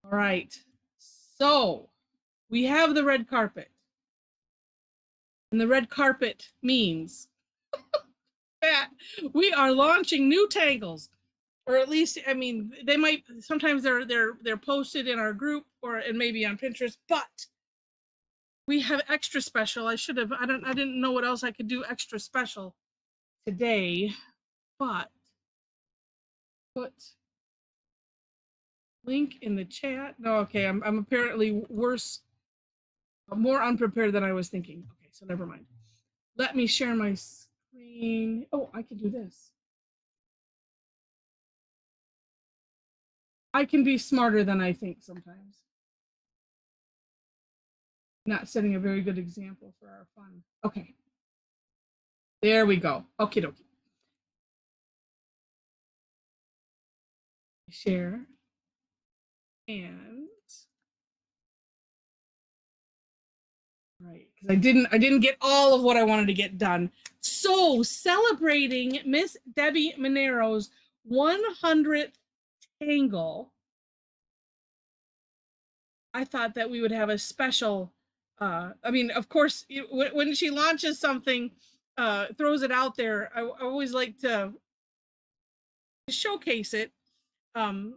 All right, so we have the red carpet. And the red carpet means that we are launching new tangles. Or at least, I mean, they might sometimes they're posted in our group or and maybe on Pinterest, but we have extra special. I didn't know what else I could do extra special today, but put link in the chat. No, okay, I'm apparently more unprepared than I was thinking. Okay, so never mind. Let me share my screen. Oh, I can do this. I can be smarter than I think sometimes. Not setting a very good example for our fun. Okay. There we go. Okie dokie. Share. And right, because I didn't get all of what I wanted to get done. So celebrating Miss Debbi Minero's 100th Tangle, I thought that we would have a special. I mean, of course, when she launches something, throws it out there, I always like to showcase it. And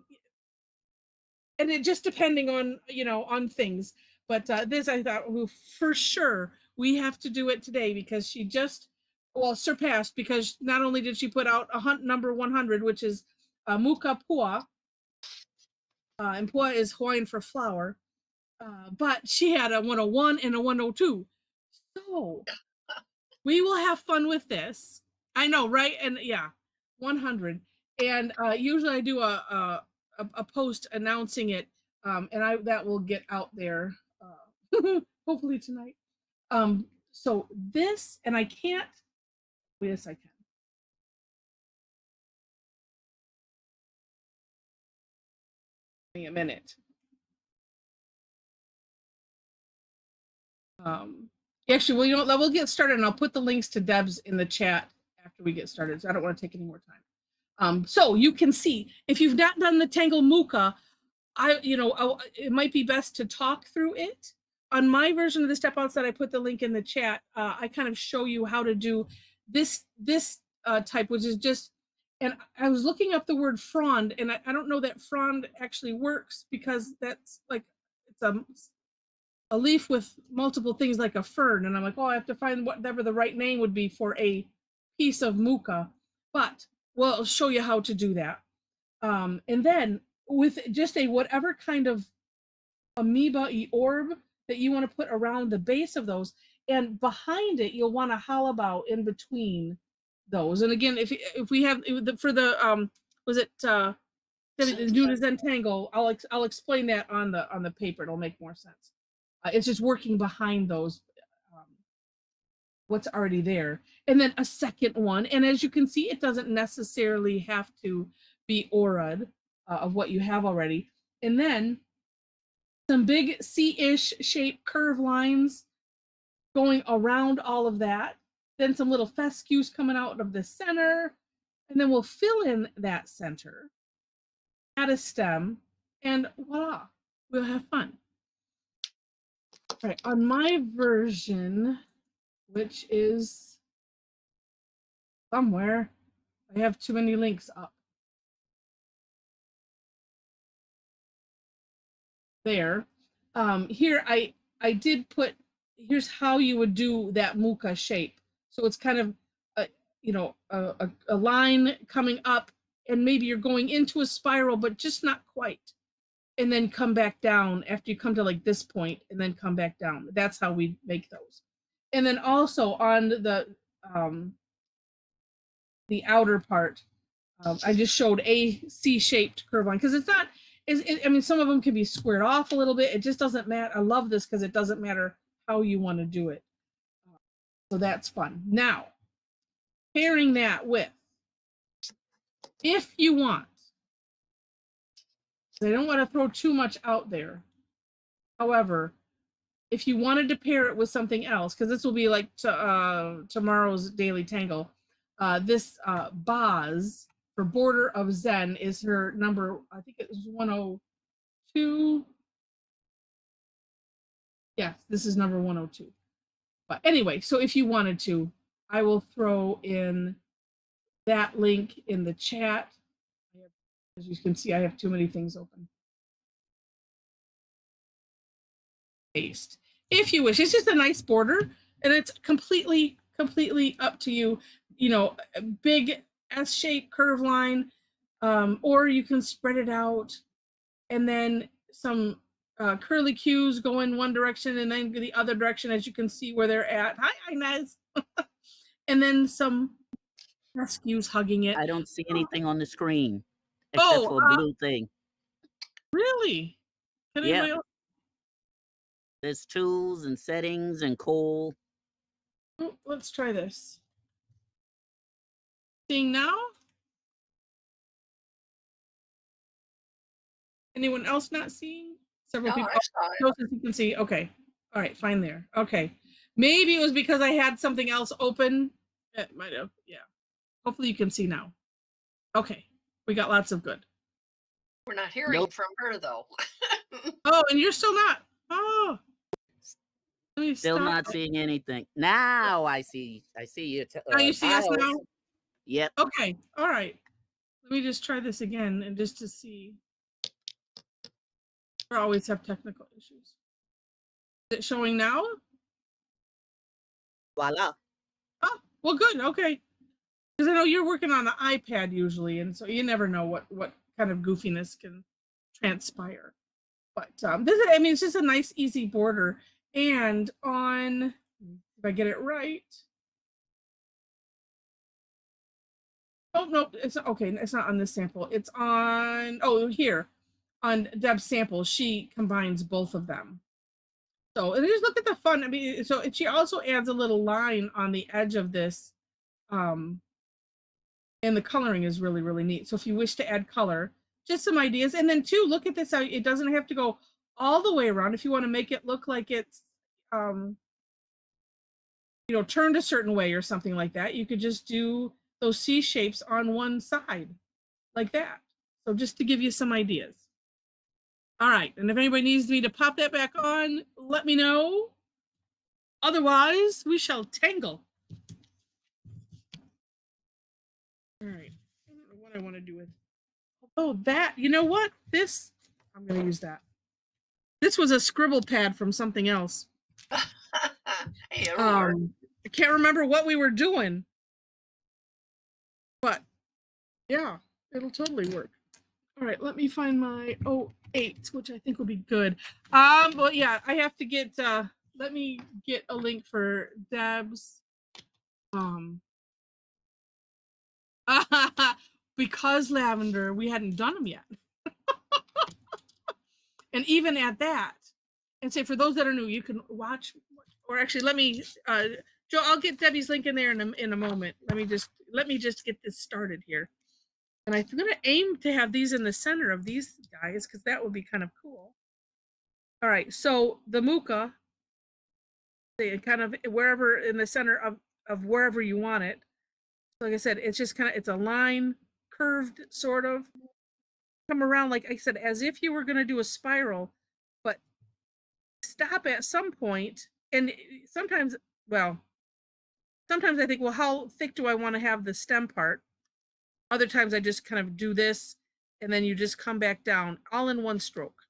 it just depending on on things, but this I thought, well, for sure we have to do it today because she just surpassed, because not only did she put out number 100, which is Mooka Pua, and Pua is Hawaiian for flower, but she had a 101 and a 102, so we will have fun with this. I know, right? And yeah, 100. And usually I do a post announcing it, and that will get out there hopefully tonight. So this, and I can't. Yes, I can. Give me a minute. Actually, well, we'll get started, and I'll put the links to Deb's in the chat after we get started. So I don't want to take any more time. So you can see, if you've not done the Tangle Mooka, it might be best to talk through it. On my version of the step outs that I put the link in the chat, I kind of show you how to do this type, which is just, and I was looking up the word frond, and I don't know that frond actually works, because that's like, it's a leaf with multiple things like a fern, and I'm like, oh, I have to find whatever the right name would be for a piece of Mooka, but we'll show you how to do that. And then with just a whatever kind of amoeba orb that you want to put around the base of those, and behind it you'll want a hollowbow in between those. And again, if we have for the was it new Zentangle, I'll explain that on the paper. It'll make more sense. It's just working behind those, what's already there, and then a second one. And as you can see, it doesn't necessarily have to be aura'd of what you have already. And then some big C-ish shaped curve lines going around all of that. Then some little fescues coming out of the center. And then we'll fill in that center, add a stem, and voila, we'll have fun. All right, on my version, which is somewhere, I have too many links up. There. Here I did put, here's how you would do that Mooka shape. So it's kind of a line coming up, and maybe you're going into a spiral, but just not quite. And then come back down after you come to like this point, and then come back down. That's how we make those. And then also on the outer part, I just showed a C-shaped curve line, because it's not, I mean, some of them can be squared off a little bit. It just doesn't matter. I love this because it doesn't matter how you want to do it. So that's fun. Now, pairing that with, if you want, I don't want to throw too much out there. However, if you wanted to pair it with something else, because this will be like tomorrow's daily tangle, this Boz for Border of Zen is her number, I think it was 10. 102. Yes, this is number 102. But anyway, so if you wanted to, I will throw in that link in the chat. As you can see, I have too many things open. Paste. If you wish, it's just a nice border, and it's completely up to you. You know, a big S-shaped curve line, or you can spread it out, and then some curly cues go in one direction and then the other direction, as you can see where they're at. Hi, Inez. And then some rescues hugging it. I don't see anything on the screen except for a blue thing. Really? Can yeah. There's tools and settings and cool. Oh, let's try this. Seeing now? Anyone else not seeing? Several people. Oh, you can see. Okay. All right. Fine there. Okay. Maybe it was because I had something else open. It might have. Yeah. Hopefully you can see now. Okay. We got lots of good. We're not hearing from her though. Oh, and you're still not. Oh. Still not seeing anything. Now I see. I see you. Now you see us now? Yep. Okay. All right. Let me just try this again and just to see. We always have technical issues. Is it showing now? Voila. Oh, well, good. Okay. Because I know you're working on the iPad usually, and so you never know what kind of goofiness can transpire. But this is, I mean, it's just a nice, easy border. And on, if I get it right. Oh, no, it's okay. It's not on this sample. It's on, oh, here. On Deb's sample, she combines both of them. So, and just look at the fun. I mean, so she also adds a little line on the edge of this. And the coloring is really, really neat. So if you wish to add color, just some ideas. And then too, look at this, how it doesn't have to go all the way around. If you want to make it look like it's, you know, turned a certain way or something like that, you could just do those C shapes on one side like that. So just to give you some ideas. All right. And if anybody needs me to pop that back on, let me know. Otherwise, we shall tangle. All right. I don't know what I want to do with. Oh, that, you know what? This, I'm going to use that. This was a scribble pad from something else. Hey, I can't remember what we were doing. But yeah, it'll totally work. All right, let me find my 08, which I think will be good. Well, yeah, I have to get, let me get a link for Deb's, because Lavender, we hadn't done them yet. And even at that, and say for those that are new, you can watch, or actually let me, Joe, I'll get Debbie's link in there in a moment. Let me just get this started here. And I'm going to aim to have these in the center of these guys because that would be kind of cool. All right, so the Mooka, kind of wherever in the center of wherever you want it. Like I said, it's just kind of, it's a line, curved sort of. Come around, like I said, as if you were going to do a spiral, but stop at some point. And sometimes, well, sometimes I think, well, how thick do I want to have the stem part? Other times I just kind of do this and then you just come back down all in one stroke.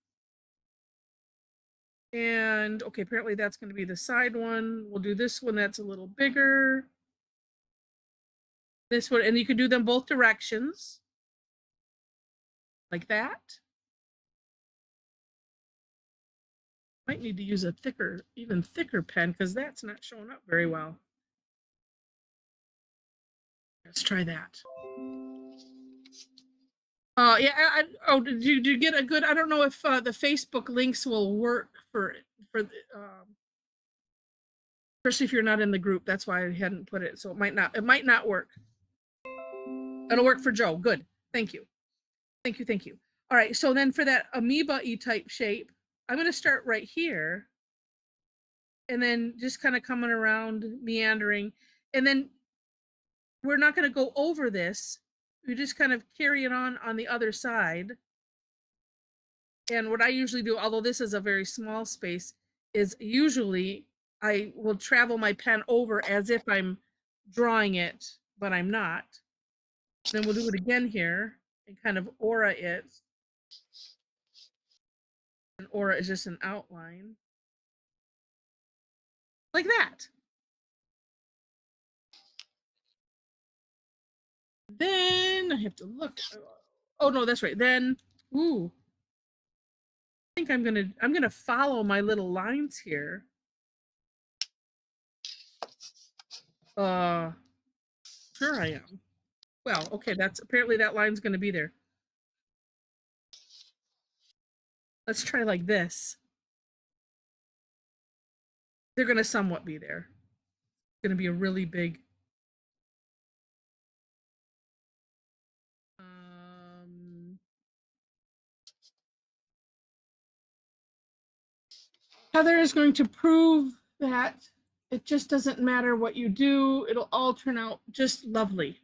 And okay, apparently that's going to be the side one. We'll do this one that's a little bigger. This one, and you can do them both directions. Like that. Might need to use a thicker, even thicker pen because that's not showing up very well. Let's try that. Yeah. Did you get a good? I don't know if the Facebook links will work for especially if you're not in the group. That's why I hadn't put it. So it might not work. It'll work for Joe. Good. Thank you. Thank you. Thank you. All right. So then for that amoeba-y type shape, I'm going to start right here. And then just kind of coming around, meandering. And then we're not going to go over this. We just kind of carry it on the other side. And what I usually do, although this is a very small space, is usually I will travel my pen over as if I'm drawing it, but I'm not. Then we'll do it again here and kind of aura it. An aura is just an outline. Like that. Then I have to look. Oh no, that's right. Then, ooh. I think I'm gonna follow my little lines here. Sure I am. Well, okay, that's apparently that line's gonna be there. Let's try like this. They're gonna somewhat be there. It's gonna be a really big. Heather is going to prove that it just doesn't matter what you do. It'll all turn out just lovely.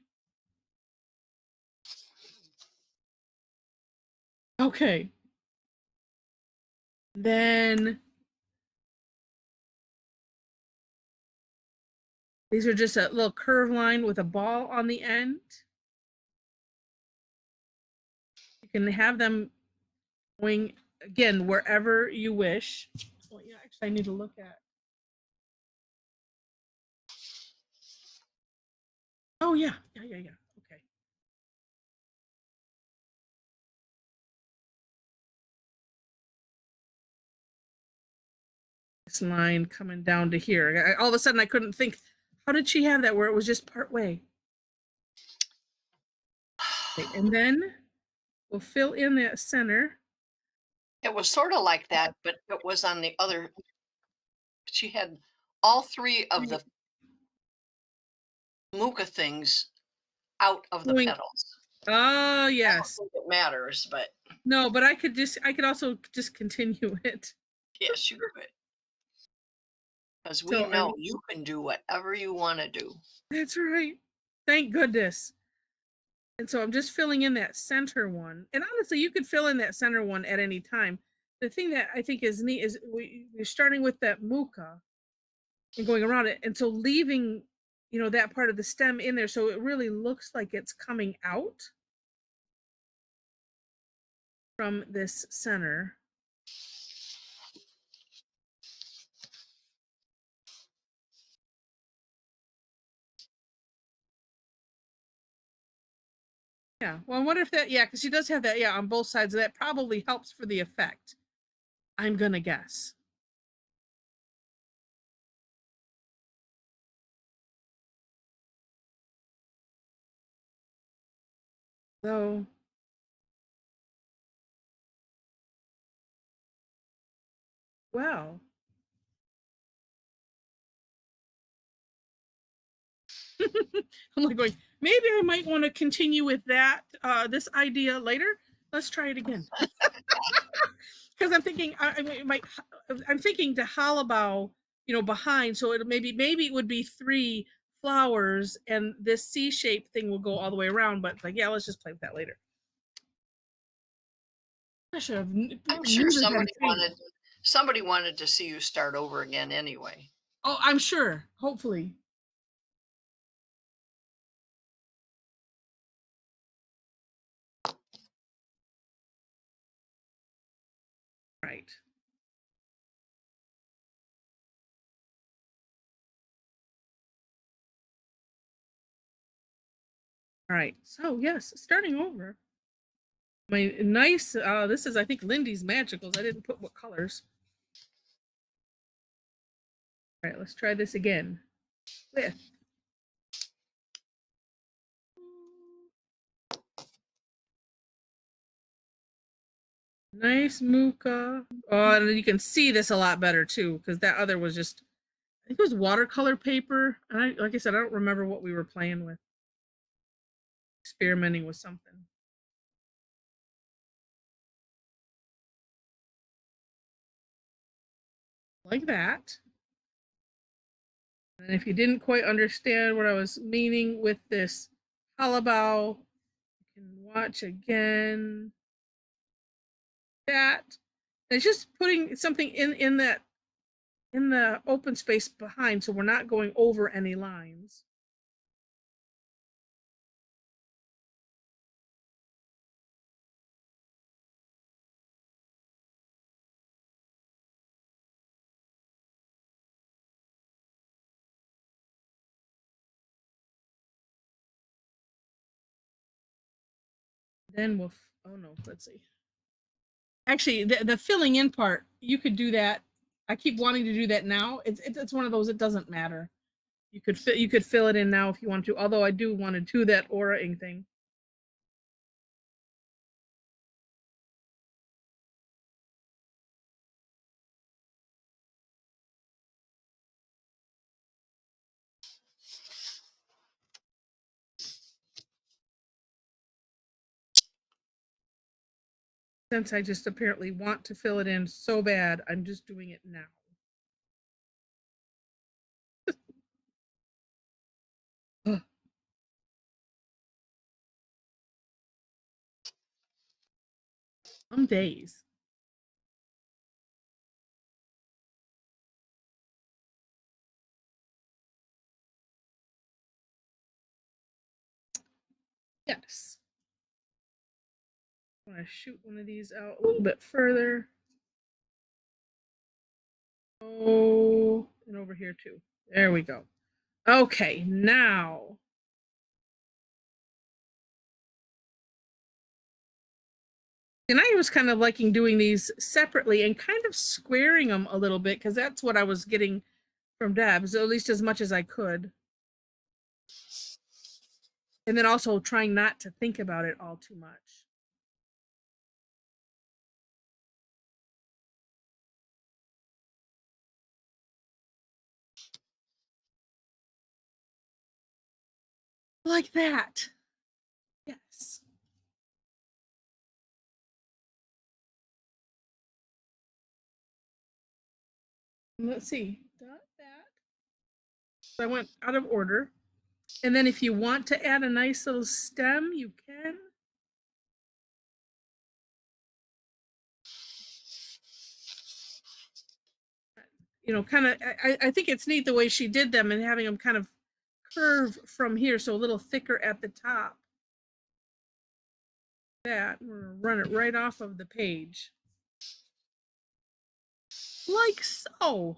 Okay. Then these are just a little curve line with a ball on the end. You can have them going again wherever you wish. Oh yeah, actually I need to look at. Oh yeah. Okay. This line coming down to here. All of a sudden I couldn't think, how did she have that where it was just part way? Okay, and then we'll fill in that center. It was sort of like that, but it was on the other. She had all three of the Mooka things out of the petals. Oh yes. I don't think it matters, but no, but I could also just continue it. yes, you could. Because we know you can do whatever you want to do. That's right. Thank goodness. And so I'm just filling in that center one. And honestly, you could fill in that center one at any time. The thing that I think is neat is we're starting with that Mooka and going around it. And so leaving, that part of the stem in there. So it really looks like it's coming out from this center. Yeah. Well, I wonder if that, because she does have that, on both sides. That probably helps for the effect. I'm going to guess. So, well. I'm like going, maybe I might want to continue with that, this idea later. Let's try it again. Because I'm thinking, I'm thinking to Halabow, behind. So it maybe it would be 3 flowers and this C-shaped thing will go all the way around. But it's like, let's just play with that later. I should have. I'm sure somebody wanted to see you start over again anyway. Oh, I'm sure. Hopefully. Right. All right. So yes, starting over. My nice, this is, I think, Lindy's Magicals. I didn't put what colors. All right, let's try this again. With nice Mooka. Oh, and you can see this a lot better too, because that other was just, I think it was watercolor paper. And like I said, I don't remember what we were playing with. Experimenting with something. Like that. And if you didn't quite understand what I was meaning with this Halabow, you can watch again. that. It's just putting something in the open space behind, so we're not going over any lines. Then we'll, oh no, let's see. Actually, the filling in part, you could do that. I keep wanting to do that now. It's one of those, it doesn't matter. You could fill it in now if you want to, although I do want to do that aura-ing thing. Since I just apparently want to fill it in so bad, I'm just doing it now. Some days. Yes. I want to shoot one of these out a little bit further. Oh, and over here too. There we go. Okay, now. And I was kind of liking doing these separately and kind of squaring them a little bit because that's what I was getting from Debs, at least as much as I could. And then also trying not to think about it all too much. Like that. Yes. Let's see. Got that. So I went out of order. And then if you want to add a nice little stem, you can. You know, kind of, I think it's neat the way she did them and having them kind of curve from here, so a little thicker at the top. That, we're gonna run it right off of the page. Like so.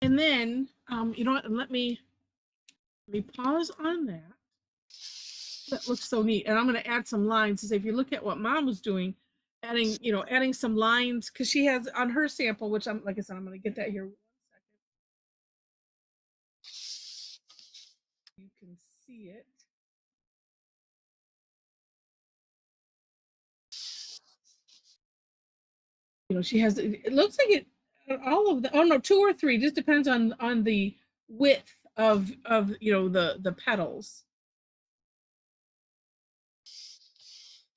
And then, you know what, let me pause on that. That looks so neat. And I'm going to add some lines. Because if you look at what Mom was doing, adding some lines, because she has on her sample, which I'm, like I said, I'm going to get that here. 1 second. You can see it. You know, she has, it looks like it, all of the, oh no, 2 or 3, just depends on the width of you know, the petals.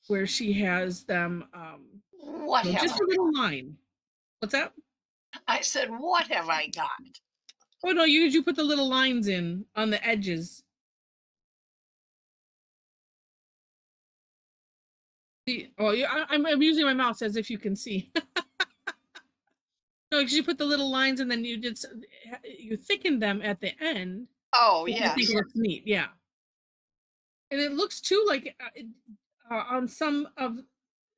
Where she has them, What you know, have just a little line. What's that? I said, what have I got? Oh no, you put the little lines in on the edges. See, oh, yeah, I'm using my mouse as if you can see. No, because you put the little lines and then you thicken them at the end. Oh, I yes. think it looks neat, yeah. And it looks too like on some of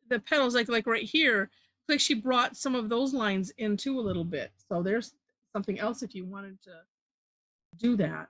the petals, like right here, like she brought some of those lines in too a little bit. So there's something else if you wanted to do that.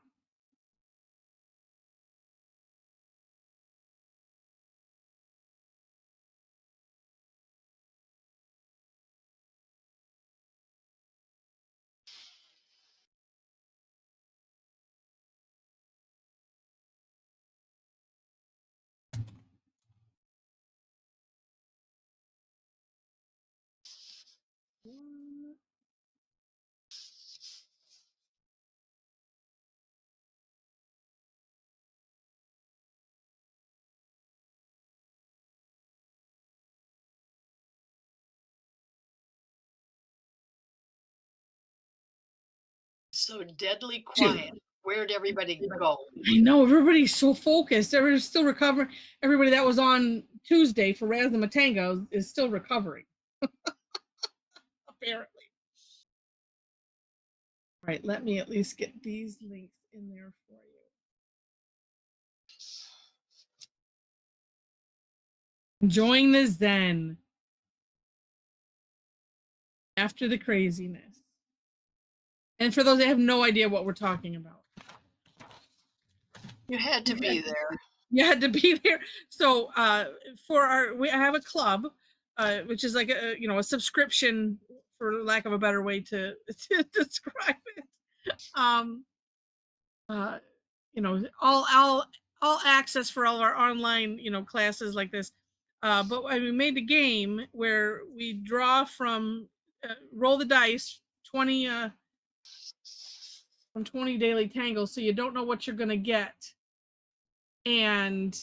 So deadly quiet. Where'd everybody go? I know everybody's so focused. Everybody's still recovering. Everybody that was on Tuesday for Razzmatanga is still recovering. Apparently. All right, let me at least get these links in there for you. Enjoying the Zen after the craziness. And for those that have no idea what we're talking about, You had to be there. you had to be there. So I have a club, which is like a subscription, for lack of a better way to describe it. All access for all of our online classes like this. But we made the game where we draw from roll the dice 20 from 20 daily tangles, so you don't know what you're gonna get. And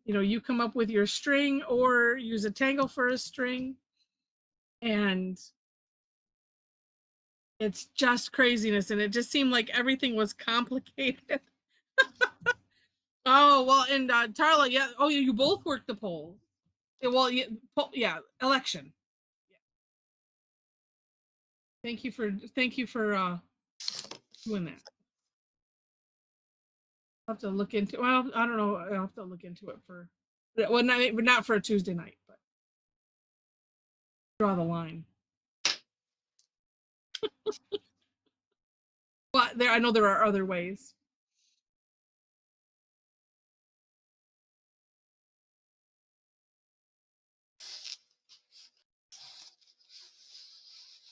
you come up with your string or use a tangle for a string, and it's just craziness. And it just seemed like everything was complicated. Oh well, and Tarla, yeah. Oh, you both worked the poll. Yeah, well, yeah, election. Yeah. Thank you for doing that. I'll have to look into. Well, I don't know. I'll have to look into it for. Well, not for a Tuesday night, but draw the line. But I know there are other ways.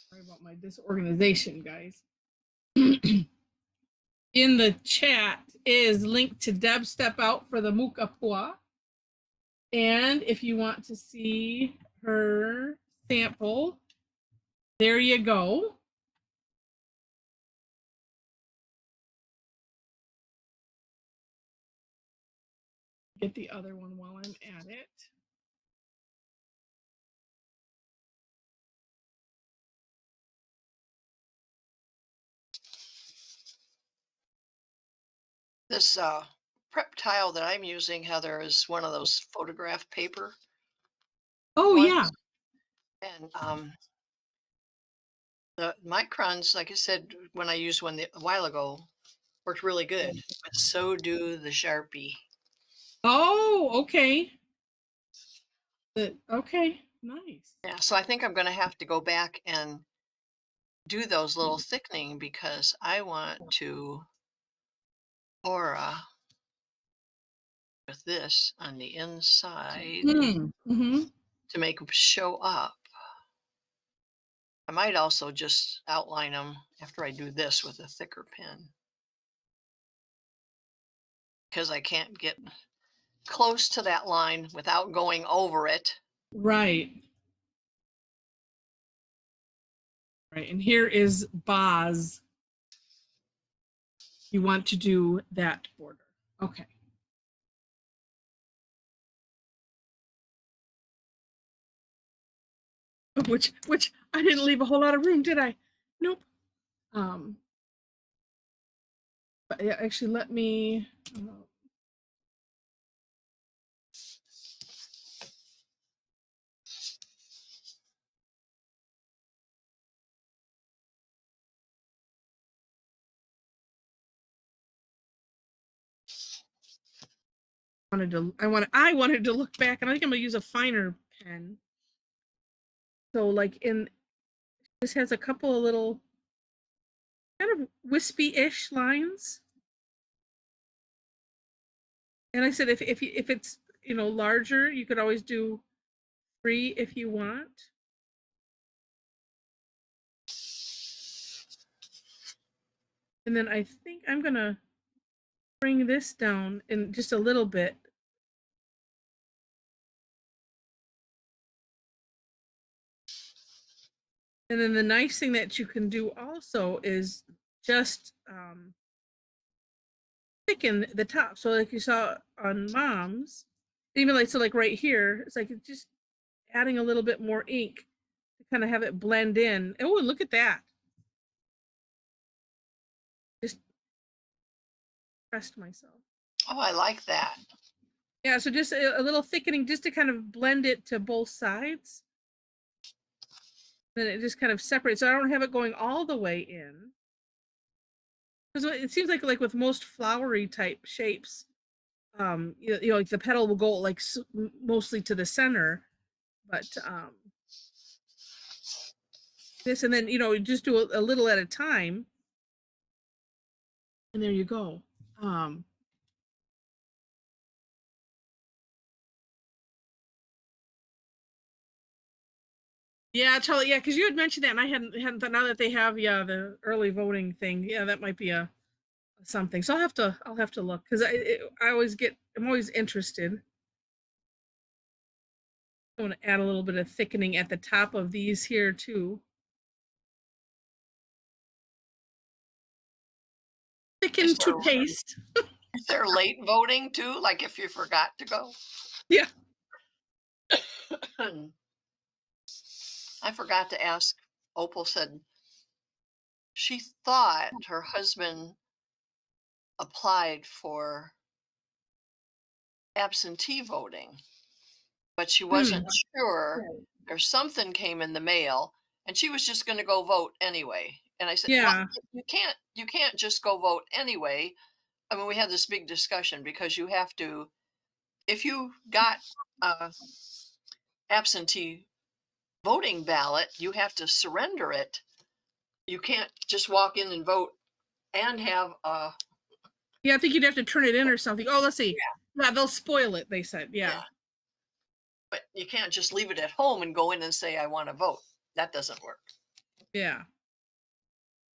Sorry about my disorganization, guys. In the chat is linked to Deb Step Out for the Mooka Pua. And if you want to see her sample, there you go. Get the other one while I'm at it. This prep tile that I'm using, Heather, is one of those photograph paper. Oh, ones. yeah. And the Microns, like I said, when I used one a while ago, worked really good. But so do the Sharpie. Oh, okay. Okay, nice. Yeah, so I think I'm going to have to go back and do those little thickening, because I want to aura with this on the inside to make them show up. I might also just outline them after I do this with a thicker pen, because I can't get close to that line without going over it. Right. Right, and here is Boz. You want to do that border. Okay. Which I didn't leave a whole lot of room, did I? Nope. But yeah, actually, let me. I wanted to look back, and I think I'm gonna use a finer pen. So like this has a couple of little kind of wispy-ish lines. And I said if it's larger, you could always do 3 if you want. And then I think I'm gonna bring this down in just a little bit. And then the nice thing that you can do also is just thicken the top. So like you saw on Mom's, even like right here, it's like it's just adding a little bit more ink to kind of have it blend in. Oh, look at that. Just pressed myself. Oh, I like that. Yeah, so just a little thickening just to kind of blend it to both sides. Then it just kind of separates. So I don't have it going all the way in. Because it seems like with most flowery type shapes, you know, like the petal will go like mostly to the center, but this, and then, you know, just do a little at a time, and there you go. Yeah, Charlie. Yeah, because you had mentioned that, and I hadn't thought. Now that they have, yeah, the early voting thing, yeah, that might be a something. So I'll have to look, because I'm always interested. I want to add a little bit of thickening at the top of these here too. Thicken Is to taste. there late voting too? Like if you forgot to go? Yeah. I forgot to ask. Opal said she thought her husband applied for absentee voting, but she wasn't sure, or something came in the mail, and she was just going to go vote anyway. And I said, well, Yeah. you can't just go vote anyway. I mean, we had this big discussion because you have to, if you got absentee voting ballot, you have to surrender it. You can't just walk in and vote and have Yeah, I think you'd have to turn it in or something. Oh, let's see. Yeah, they'll spoil it, they said. Yeah. But you can't just leave it at home and go in and say, I want to vote. That doesn't work. Yeah.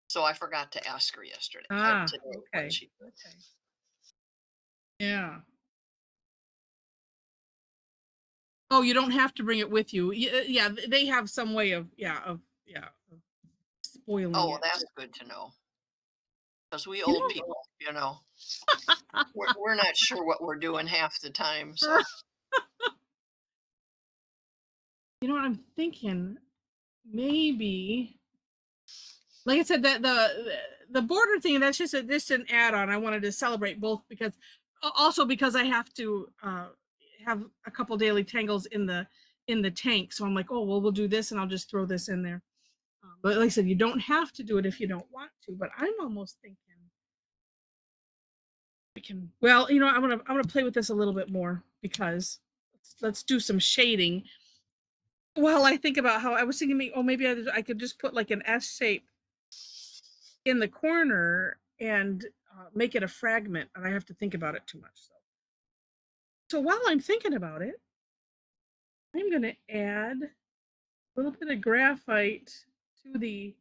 So I forgot to ask her yesterday. Today, Okay. what she did. Okay. Yeah. Oh, you don't have to bring it with you. Yeah, they have some way of of spoiling Oh, well, it. that's good to know. Because we You old know- people, you know, we're not sure what we're doing half the time. So You know what I'm thinking? Maybe, like I said, that the border thing, that's just an add-on. I wanted to celebrate both, because also because I have to have a couple daily tangles in the tank. So I'm like, oh well, we'll do this, and I'll just throw this in there. But like I said, you don't have to do it if you don't want to. But I'm almost thinking we can. Well, you know, I'm gonna play with this a little bit more, because let's do some shading. Well, I think about how I was thinking, oh, maybe I could just put like an S shape in the corner and make it a fragment, and I have to think about it too much. So while I'm thinking about it, I'm going to add a little bit of graphite to the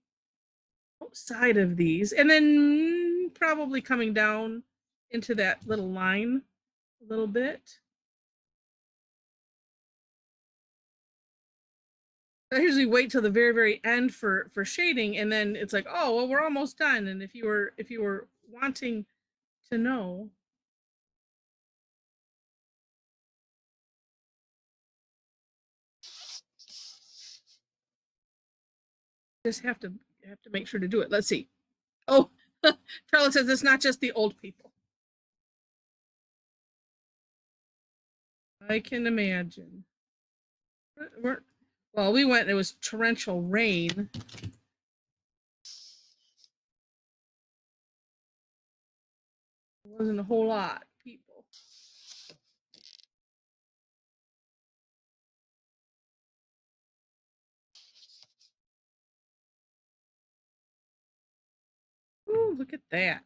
outside of these, and then probably coming down into that little line a little bit. I usually wait till the very end for shading, and then it's like, oh well, we're almost done. And if you were wanting to know, just have to make sure to do it. Let's see. Oh, Charlotte says it's not just the old people. I can imagine. Well, we went. It was torrential rain. It wasn't a whole lot of people. Ooh, look at that.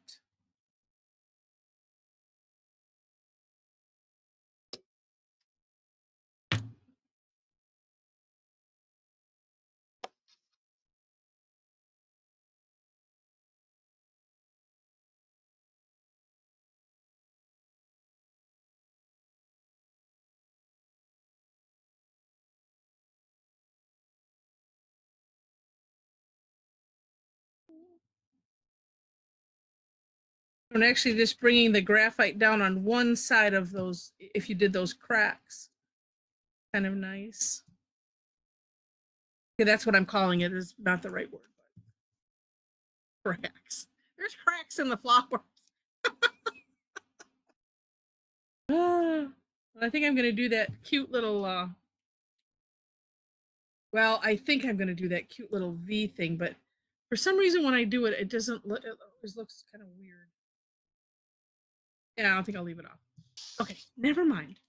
And actually just bringing the graphite down on one side of those, if you did those cracks, kind of nice. Okay, that's what I'm calling it, is not the right word, but cracks. There's cracks in the flowers. But I think I'm going to do that cute little, well, I think I'm going to do that cute little V thing, but for some reason when I do it, it doesn't look, it always looks kind of weird. Yeah, I don't think I'll leave it off. Okay, never mind.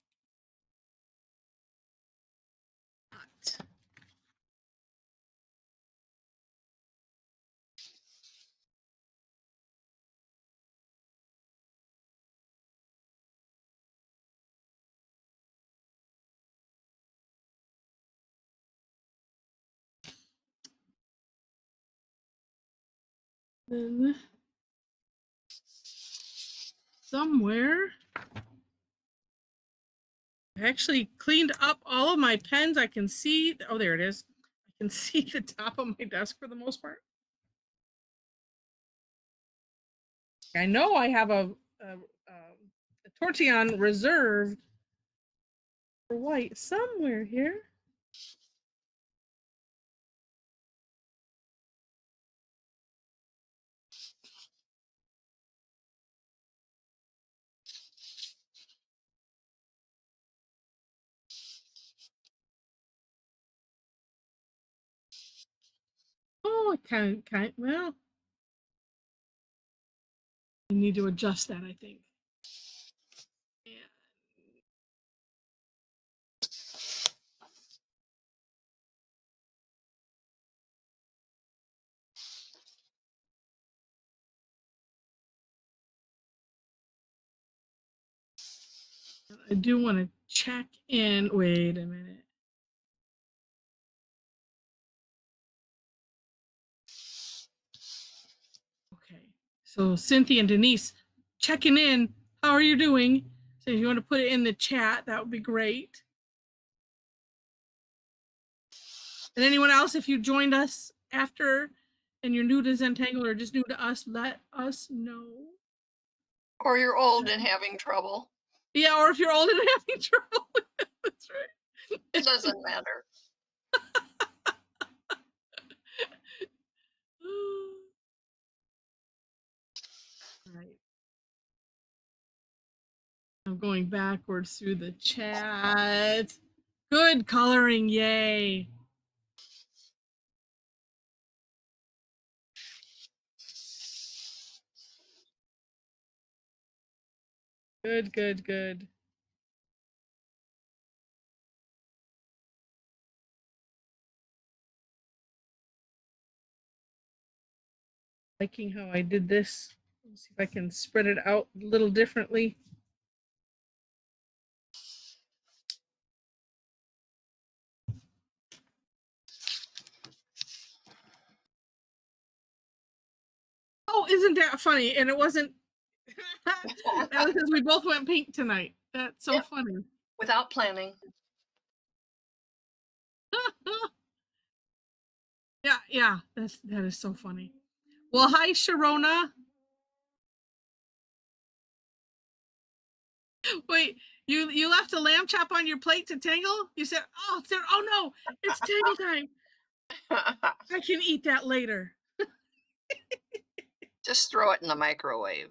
But then somewhere I actually cleaned up all of my pens. I can see, oh, there it is. I can see the top of my desk for the most part. I know I have a Tortillion reserved for white somewhere here. Oh, well, I need to adjust that, I think. Yeah. I do want to check in. Wait a minute. Okay. So Cynthia and Denise checking in. How are you doing? So if you want to put it in the chat, that would be great. And anyone else, if you joined us after and you're new to Zentangle or just new to us, let us know. Or you're old and having trouble. Yeah, or if you're old and having trouble. That's right. It doesn't matter. Right. I'm going backwards through the chat. Good coloring, yay. Good, good, good. Liking how I did this. Let's see if I can spread it out a little differently. Oh, isn't that funny? And it wasn't, that was because we both went pink tonight. That's so funny. Without planning. Yeah, that is so funny. Well, hi, Sharona. Wait, you left a lamb chop on your plate to tangle? You said, oh, no, it's tangle time. I can eat that later. Just throw it in the microwave.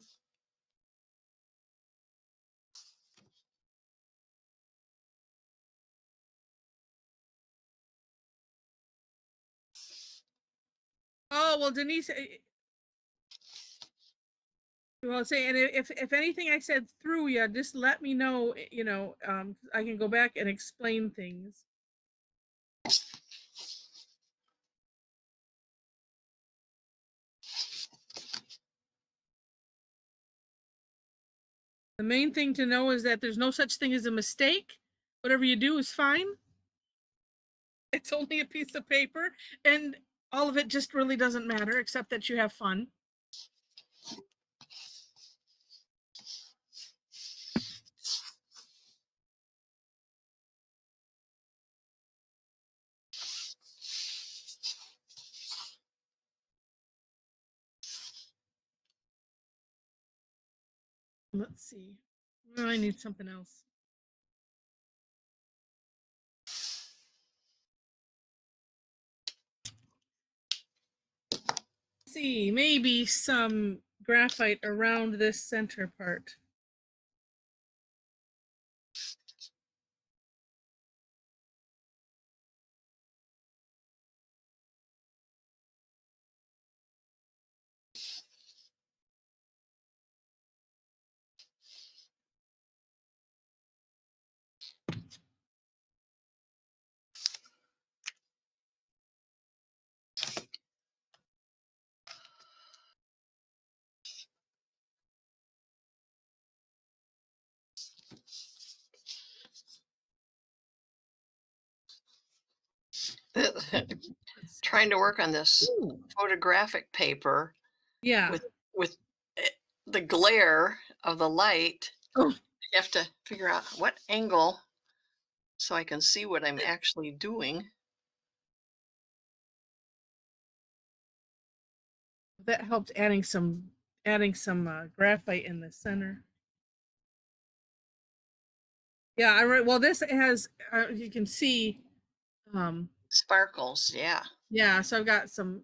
Oh, well, Denise, well, say, and if anything I said through you, just let me know, I can go back and explain things. The main thing to know is that there's no such thing as a mistake. Whatever you do is fine. It's only a piece of paper, and all of it just really doesn't matter, except that you have fun. Let's see. Oh, I need something else. Let's see, maybe some graphite around this center part. Trying to work on this Ooh. photographic paper Yeah. with the glare of the light. Oh. You have to figure out what angle so I can see what I'm actually doing. That helped adding some graphite in the center. Yeah, I well, this has you can see Sparkles, yeah. yeah, so I've got some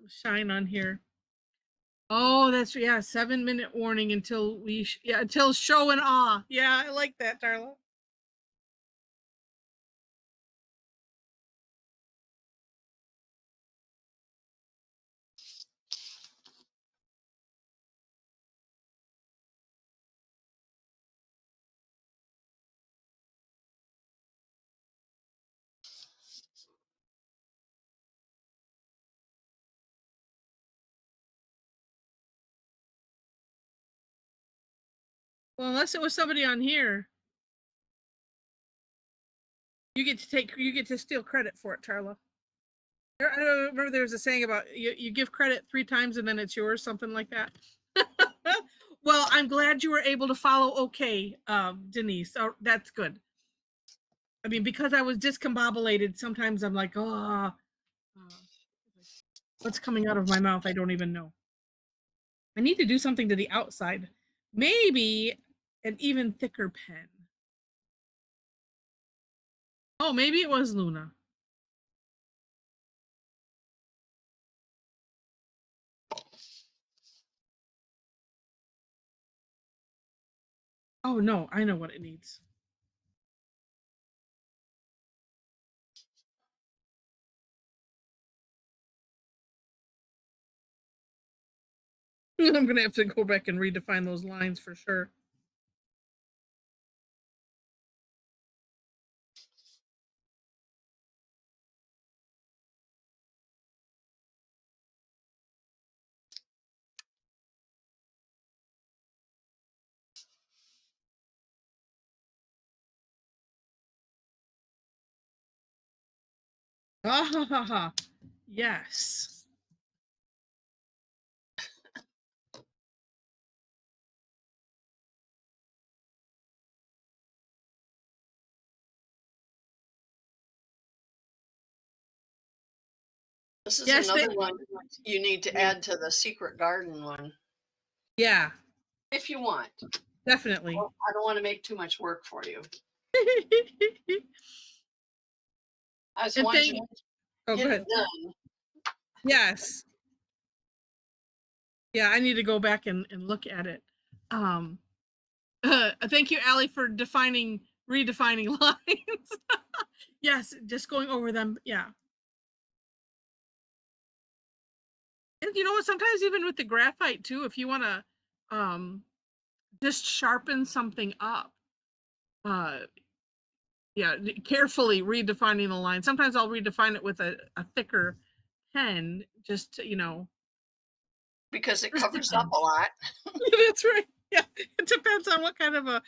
shine on here. Oh, that's 7-minute warning until until show and awe. Yeah, I like that, Darla. Well, unless it was somebody on here, you get to steal credit for it, Tarla. I don't remember there was a saying about you give credit 3 times and then it's yours, something like that. Well, I'm glad you were able to follow okay, Denise. Oh, that's good. I mean, because I was discombobulated, sometimes I'm like, oh, what's coming out of my mouth? I don't even know. I need to do something to the outside. Maybe an even thicker pen. Oh, maybe it was Luna. Oh no, I know what it needs. I'm gonna have to go back and redefine those lines for sure. Ah ha ha ha. Yes. This is Yes, another one you need to add to the secret garden one. Yeah. If you want. Definitely. I don't want to make too much work for you. I just want you to get it done. Yes. Yeah, I need to go back and look at it. Thank you, Allie, for redefining lines. Yes, just going over them. Yeah. And you know what? Sometimes even with the graphite too, if you want to just sharpen something up, yeah, carefully redefining the line. Sometimes I'll redefine it with a thicker pen, just to, because it covers up a lot. That's right. Yeah, it depends on what kind of a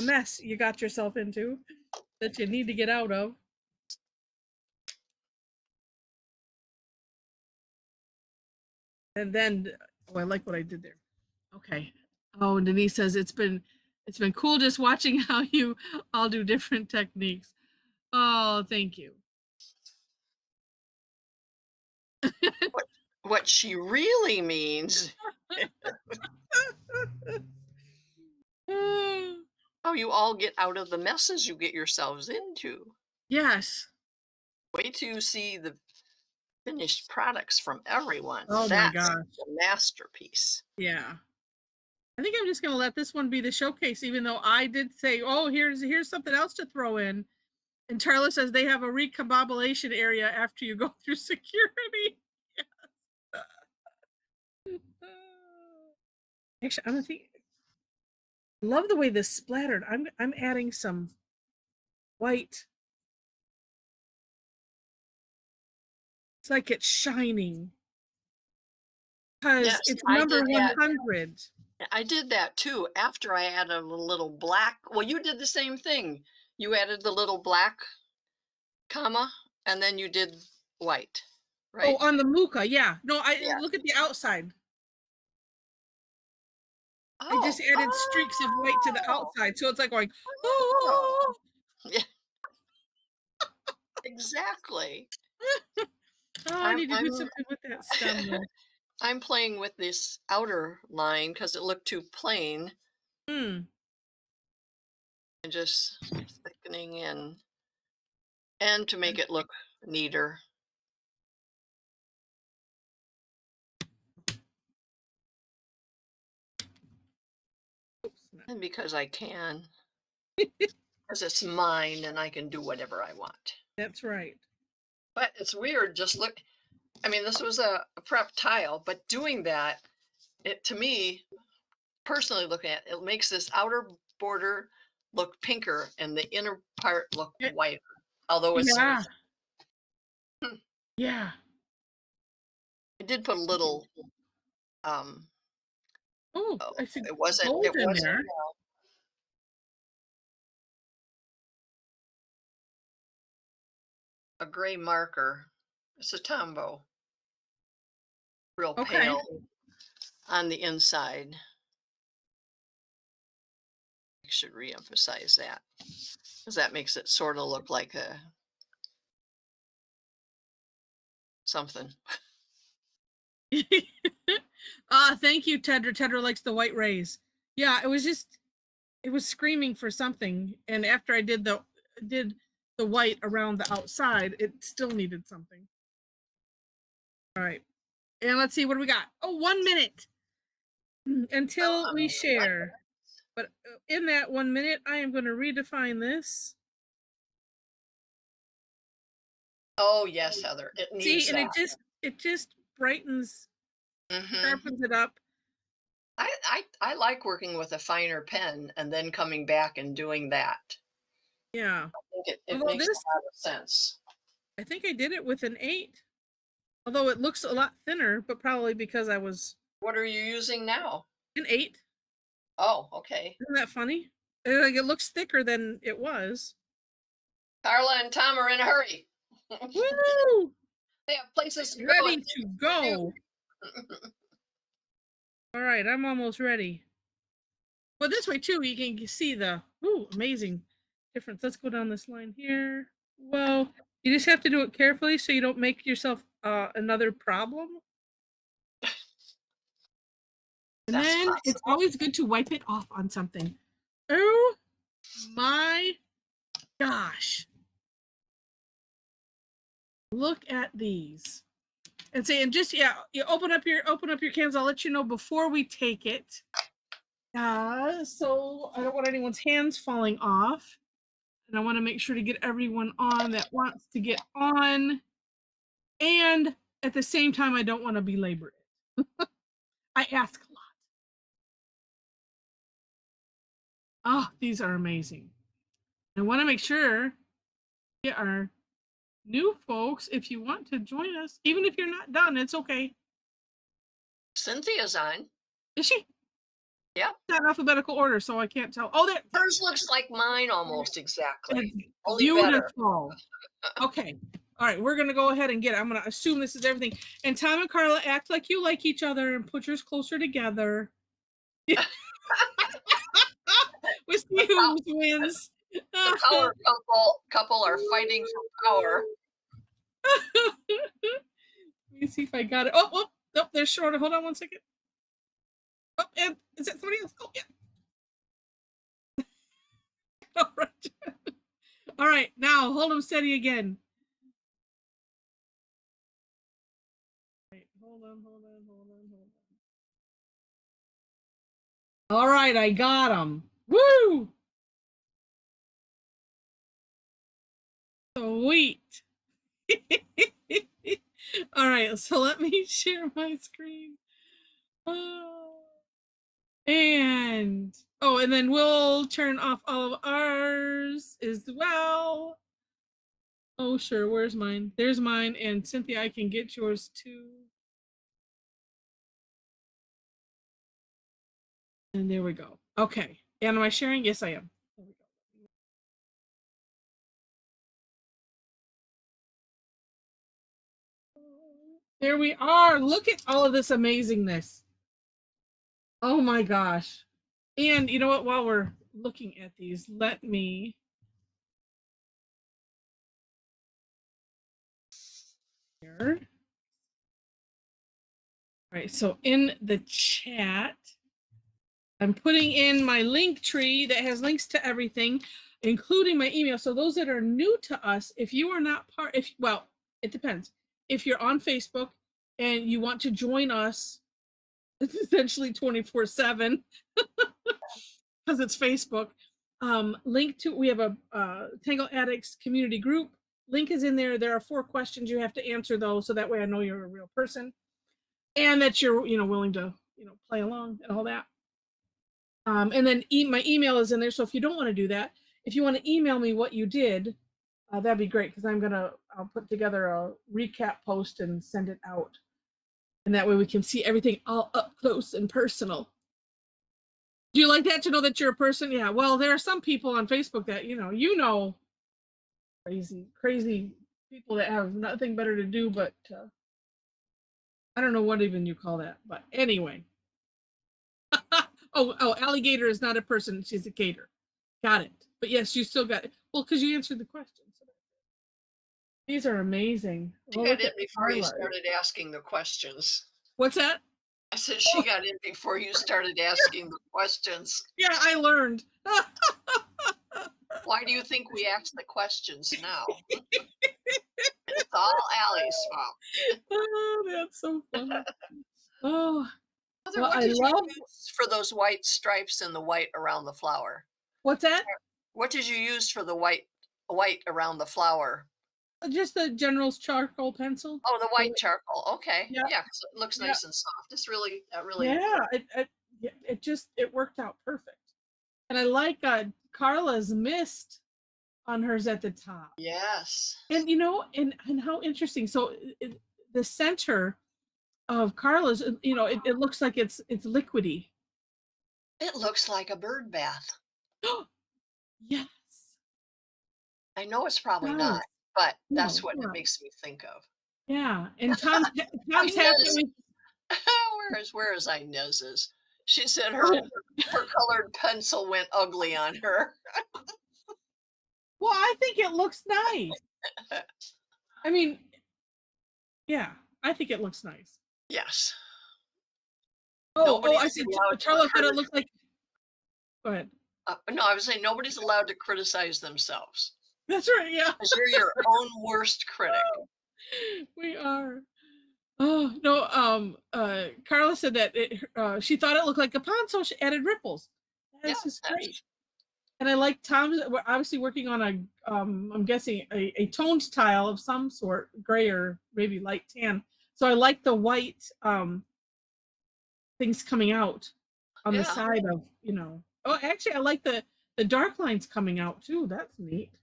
mess you got yourself into that you need to get out of. And then, oh, I like what I did there. Okay. Oh, and Denise says it's been cool just watching how you all do different techniques. Oh, thank you. What she really means. How you all get out of the messes you get yourselves into. Yes. Wait till you see the finished products from everyone. Oh my That's gosh. a masterpiece. Yeah. I think I'm just gonna let this one be the showcase, even though I did say, oh, here's something else to throw in. And Charla says they have a recombobulation area after you go through security. Yes. Actually, I'm gonna think. Love the way this splattered. I'm adding some white. It's like it's shining. Because Yes, it's I number did that. 100. I did that too. After I added a little black. Well, you did the same thing. You added the little black comma, and then you did white, right? Oh, on the Mooka, yeah. No, Yeah. look at the outside. I just Oh, added streaks of white to the oh, outside. So it's like going, oh. oh. Yeah, exactly. Oh, I I'm need to do I'm something with that stem though. I'm playing with this outer line because it looked too plain, Hmm. and just thickening in, and to make it look neater. Oops, no. And because I can, because it's mine and I can do whatever I want. That's right. But it's weird, just look, I mean, this was a prep tile, but doing that, it, to me, personally looking at it, makes this outer border look pinker and the inner part look Yeah. whiter. Although it's, Yeah. Yeah. I did put a little, Oh, oh, I see it gold in wasn't there. a gray marker. It's a Tombow, real Okay. pale on the inside. I should re-emphasize that because that makes it sort of look like a something. Thank you, Tedra. Tedra likes the white rays. Yeah, it was screaming for something. And after I did the white around the outside, it still needed something. All right. And let's see, what do we got? Oh, 1 minute until we share. But in that 1 minute, I am going to redefine this. Oh yes, Heather. It needs See, and that. it just brightens, Mhm. sharpens it up. I like working with a finer pen and then coming back and doing that. Yeah. I think it Although makes this, a lot of sense. I think I did it with an 8. Although it looks a lot thinner, but probably because I was What are you using now? an 8. Oh, okay. Isn't that funny? Like it looks thicker than it was. Carla and Tom are in a hurry. Woo! They have places to go Ready and to go. All right, I'm almost ready. Well, this way too, you can see the amazing difference. Let's go down this line here. Well, you just have to do it carefully so you don't make yourself another problem. And That's then it's possible. always good to wipe it off on something. Oh my gosh. Look at these. And say, and just you open up your cans. I'll let you know before we take it. So I don't want anyone's hands falling off. And I want to make sure to get everyone on that wants to get on. And at the same time, I don't want to belabor it. I ask a lot. Oh, these are amazing. I want to make sure get our new folks. If you want to join us, even if you're not done, it's okay. Cynthia's on. Is she? Yeah. It's in alphabetical order, so I can't tell. Oh, that Hers looks like mine almost exactly. it's Only better. beautiful. Okay. All right, we're gonna go ahead and get it. I'm gonna assume this is everything. And Tom and Carla, act like you like each other and put yours closer together. We'll see who wins. The power couple are fighting for power. Let me see if I got it. Oh, they're short. Hold on 1 second. Oh, and is that somebody else? Oh, yeah. All right. All right. Now hold them steady again. Wait, hold on. All right, I got them. Woo! Sweet. All right, so let me share my screen. And Oh, and then we'll turn off all of ours as well. Oh, sure. Where's mine? There's mine. And Cynthia, I can get yours too. And there we go. Okay. And am I sharing? Yes, I am. There we go. There we are. Look at all of this amazingness. Oh my gosh. And you know what? While we're looking at these, let me here. All right, so in the chat, I'm putting in my link tree that has links to everything, including my email. So those that are new to us, if you are not part, well, it depends. If you're on Facebook and you want to join us, it's essentially 24/7 because it's Facebook. Link to, we have a Tangle Addicts community group. Link is in there. There are 4 questions. You have to answer those, so that way I know you're a real person and that you're, willing to, play along and all that. And then my email is in there. So if you don't want to do that, if you want to email me what you did, that'd be great, because I'll put together a recap post and send it out. And that way we can see everything all up close and personal. Do you like that, to know that you're a person? Yeah. Well, there are some people on Facebook that, crazy people that have nothing better to do, but I don't know what even you call that. But anyway. Oh, alligator is not a person. She's a gator. Got it. But yes, you still got it. Well, because you answered the question. So these are amazing. She got in before you started asking the questions. What's that? I said she got in before you started asking the questions. Yeah, I learned. Why do you think we ask the questions now? It's all Allie's fault. Oh, that's so funny. Oh, Mother, well, what I did love. you use for those white stripes and the white around the flower? What's that? What did you use for the white around the flower? Just the General's charcoal pencil. Oh, the white charcoal. Okay. Yeah. Yeah, 'cause it looks nice and soft. It's really, Yeah, it worked out perfect. And I like Carla's mist on hers at the top. Yes. And and how interesting. So the center of Carla's, it looks like it's liquidy. It looks like a bird bath. Yes. I know it's probably not, Yes. but No, that's what it right. makes me think of. Yeah. And Tom's happy. Where is Inez's? She said her colored pencil went ugly on her. Well, I think it looks nice. I mean, yeah, I think it looks nice. Yes. Oh, I said Charlotte thought it looked like. Go ahead. No, I was saying nobody's allowed to criticize themselves. That's right. Yeah. Because you're your own worst critic. We are. Oh no. Carla said that she thought it looked like a pond, so she added ripples. That's just great. And I like Tom's. We're obviously working on I'm guessing a toned tile of some sort, gray or maybe light tan. So I like the white things coming out on the side of, Oh, actually, I like the dark lines coming out too. That's neat.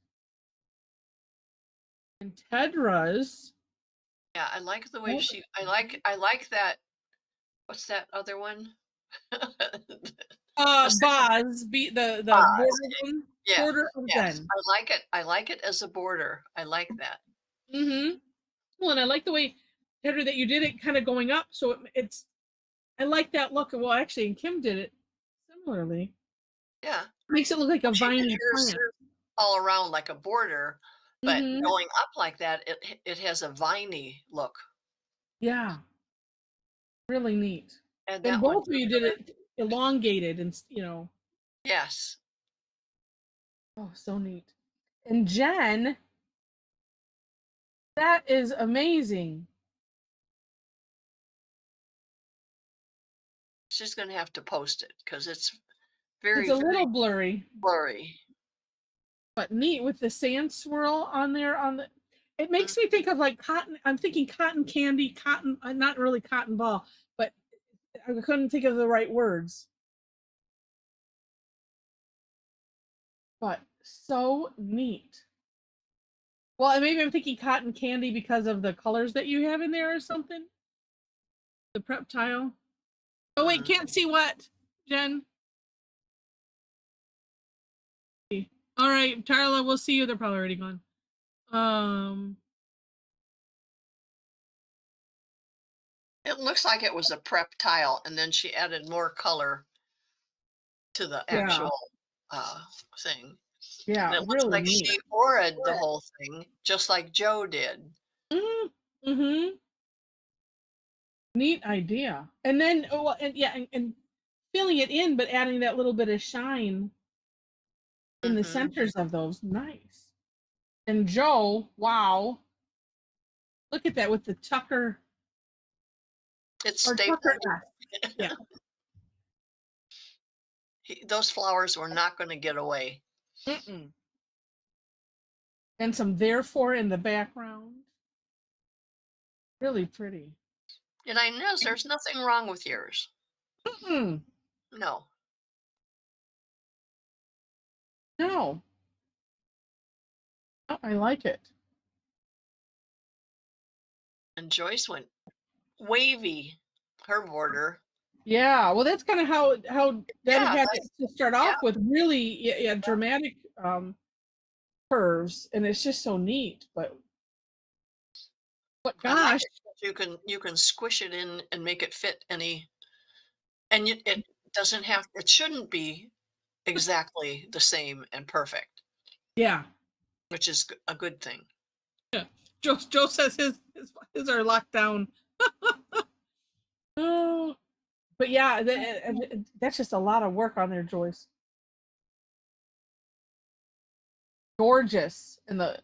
And Tedra's. Yeah, I like the way I like that. What's that other one? Boz, the border one. Yeah. Border of Zen. I like it. I like it as a border. I like that. Mm-hmm. Well, and I like the way, Tedra, that you did it kind of going up. So it's, I like that look. Well, actually, and Kim did it similarly. Yeah. Makes it look like a viney plant. All around like a border, but going up like that, it has a viney look. Yeah. Really neat. And both of you did it elongated and, Yes. Oh, so neat. And Jen, that is amazing. She's going to have to post it because it's very, it's a little blurry. But neat with the sand swirl on there it makes me think of like cotton. I'm thinking cotton candy, not really cotton ball, but I couldn't think of the right words. but so neat. Well, and maybe I'm thinking cotton candy because of the colors that you have in there or something. The prep tile. Oh wait, can't see what, Jen? All right, Tarla, we'll see you. They're probably already gone. It looks like it was a prep tile, and then she added more color to the actual thing. Yeah, And it looks really like neat. she aura'd the whole thing, just like Joe did. Mm-hmm. Neat idea. And then, and filling it in, but adding that little bit of shine in the centers of those. Nice. And Joe, wow. Look at that with the Tucker. It's Or stapled. Tucker S. Yeah. Those flowers were not going to get away. Mm-mm. And some therefore in the background. Really pretty. And I know there's nothing wrong with yours. Mm-mm. No. No. Oh, I like it. And Joyce went wavy, her border. Yeah, well, that's kind of how Debbie had it to start off with, really dramatic curves, and it's just so neat. But gosh, like you can squish it in and make it fit any, and it doesn't have. It shouldn't be exactly the same and perfect. Yeah, which is a good thing. Yeah, Joe says his are locked down. Oh, but yeah, that's just a lot of work on there, Joyce. Gorgeous, and the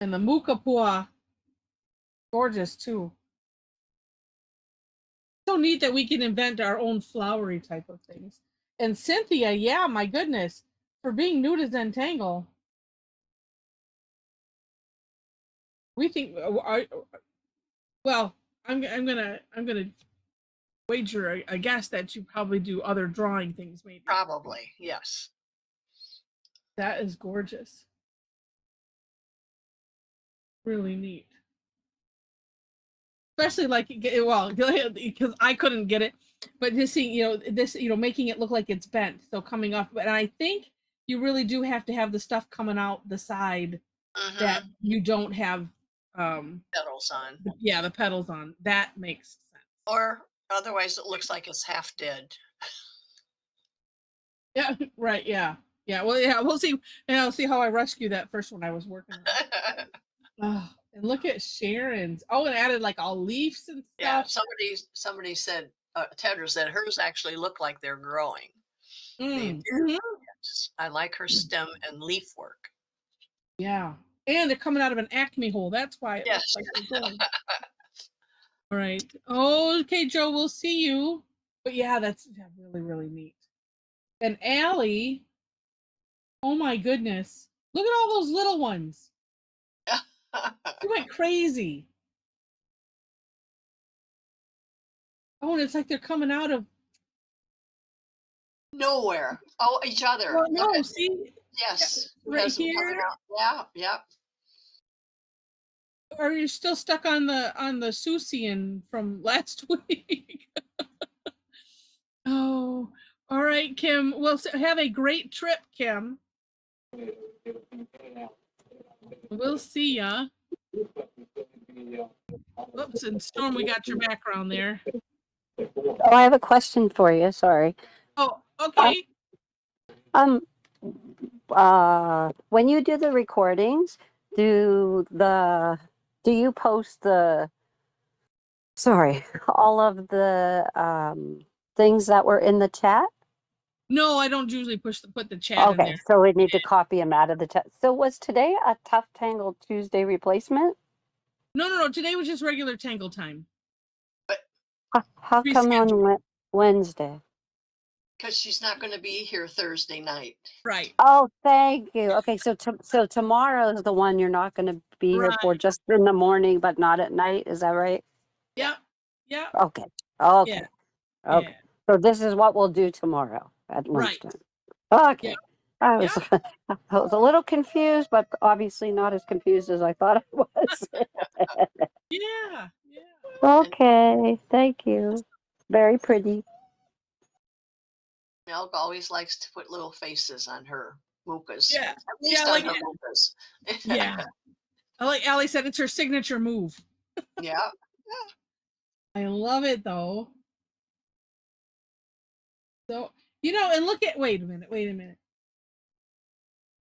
Mooka Pua, gorgeous too. So neat that we can invent our own flowery type of things. And Cynthia, yeah, my goodness, for being new to Zentangle, we think. Well, I'm gonna wager a guess that you probably do other drawing things, maybe. Probably, yes. That is gorgeous. Really neat. Especially like, well, because I couldn't get it, but just seeing, this, making it look like it's bent. So coming off, and I think you really do have to have the stuff coming out the side that you don't have petals on. Yeah, the petals on. That makes sense. Or otherwise it looks like it's half dead. Yeah, right, yeah. Yeah, well, yeah, we'll see. And I'll see how I rescue that first one I was working on. Oh, and look at Sharon's. Oh, and added like all leaves and stuff. Yeah, somebody said, Tedra said hers actually look like they're growing. They do. Yes. I like her stem and leaf work. Yeah, and they're coming out of an Acme hole. That's why it Yes. looks like they're growing. All right. Okay, Joe, we'll see you. But yeah, that's really, really neat. And Allie, oh my goodness. Look at all those little ones. She went crazy. Oh, and it's like they're coming out of nowhere. Oh, each other. Well, no, see? Yes. Right here. Yeah, yeah. Or you're still stuck on the Susian from last week. Oh, all right, Kim. Well, have a great trip, Kim. We'll see ya. Oops, and Storm, we got your background there. Oh, I have a question for you. Sorry. Oh, okay. When you do the recordings, do you post all of the things that were in the chat? No, I don't usually put the chat in there. Okay, so we need to copy them out of the chat. So was today a Tough Tangle Tuesday replacement? No. Today was just regular Tangle time. How come on Wednesday? Because she's not going to be here Thursday night. Right. Oh, thank you. Okay, so tomorrow is the one you're not going to be here for, just in the morning, but not at night. Is that right? Yeah. Yeah. Okay. Okay. Yeah. Okay. So this is what we'll do tomorrow at lunchtime. Right. Okay. I was, I was a little confused, but obviously not as confused as I thought I was. Yeah. Okay, thank you. Very pretty. Milk always likes to put little faces on her mookas. Yeah. At least Yeah, on like her mookas. yeah. Like Allie said, it's her signature move. Yeah. I love it though. So, and look at, wait a minute.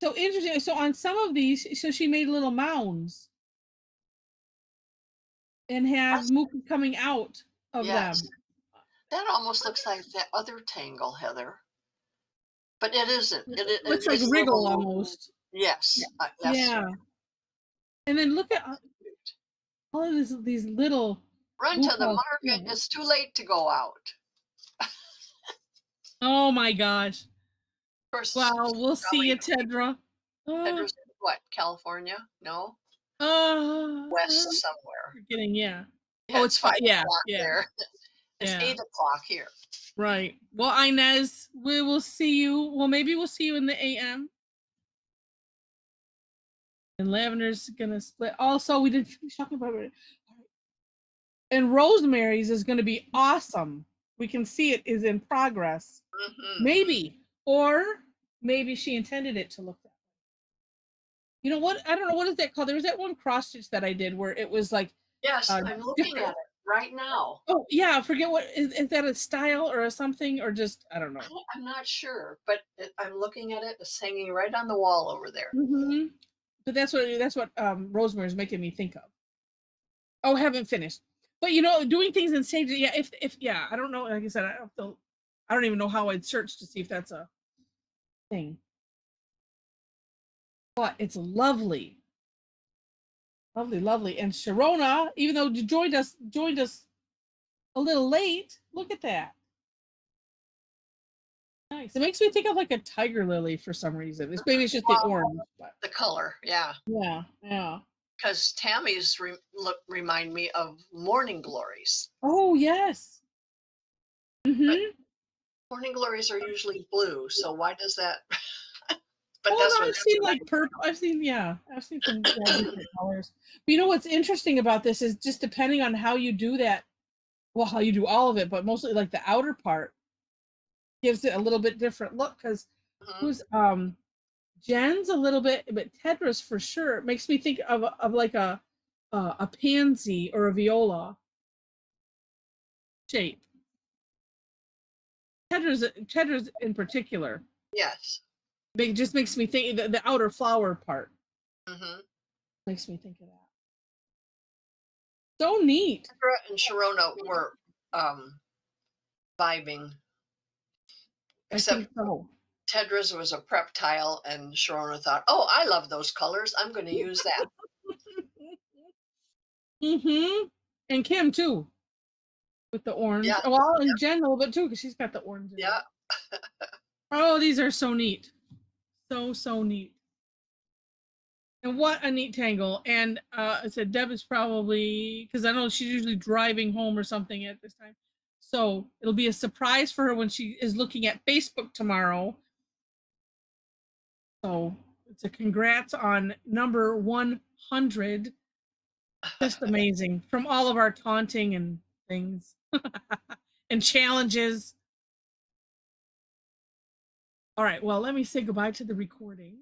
So interesting. So on some of these, so she made little mounds and have Mooka coming out of Yes. them. That almost looks like that other tangle, Heather. But it isn't. It Looks like is wriggle little, almost. yes. Yes. Yeah. And then look at all of these little. Run to the Mooka. market. It's too late to go out. Oh my gosh. Of course, Wow, we'll see you, probably- Tedra. Heather's in what? California? No, West west somewhere. Forgetting, yeah. Yeah, Oh, it's it's fine. 5 Yeah, o'clock yeah, there. It's yeah. 8 o'clock here. Right. Well, Inez, we will see you. Well, maybe we'll see you in the AM. And Lavender's gonna split. Also, we didn't finish talking about it. And Rosemary's is gonna be awesome. We can see it is in progress. Mm-hmm. Maybe. Or maybe she intended it to look that way. You know what? I don't know, what is that called? There was that one cross stitch that I did where it was like Yes, I'm looking different. at it right now. Oh yeah, I forget what is that, a style or a something, or just I don't know. I'm not sure, but I'm looking at it. It's hanging right on the wall over there. Mm-hmm. But that's what Rosemary is making me think of. Oh, haven't finished. But doing things in stages. Yeah, if yeah, I don't know. Like I said, I don't even know how I'd search to see if that's a thing. But it's lovely, lovely, lovely. And Sharona, even though joined us a little late, look at that. Nice. It makes me think of like a tiger lily for some reason. Maybe it's just the orange. But The color, yeah. Yeah. Because Tammy's remind me of Morning Glories. Oh yes. Mm-hmm. Morning Glories are usually blue, so why does that? But Oh, that's no, what I've seen like purple. I've seen some different colors. But you know what's interesting about this is just depending on how you do that. Well, how you do all of it, but mostly like the outer part gives it a little bit different look. Because who's Jen's a little bit, but Tedra's for sure. It makes me think of like a pansy or a viola shape. Tedra's in particular. Yes. It just makes me think the outer flower part. Mm-hmm. Makes me think of that. So neat. Deborah and Sharona were vibing. Except so. Tedra's was a prep tile, and Sharona thought, "Oh, I love those colors. I'm going to use that." Mm-hmm. And Kim too, with the orange. Yeah. Well, and Jen a little bit too, because she's got the orange. Yeah. Oh, these are so neat. So neat. And what a neat tangle. And I said Deb is probably, because I know she's usually driving home or something at this time. So it'll be a surprise for her when she is looking at Facebook tomorrow. So it's a congrats on number 100. Just amazing, from all of our taunting and things and challenges. All right, well, let me say goodbye to the recording.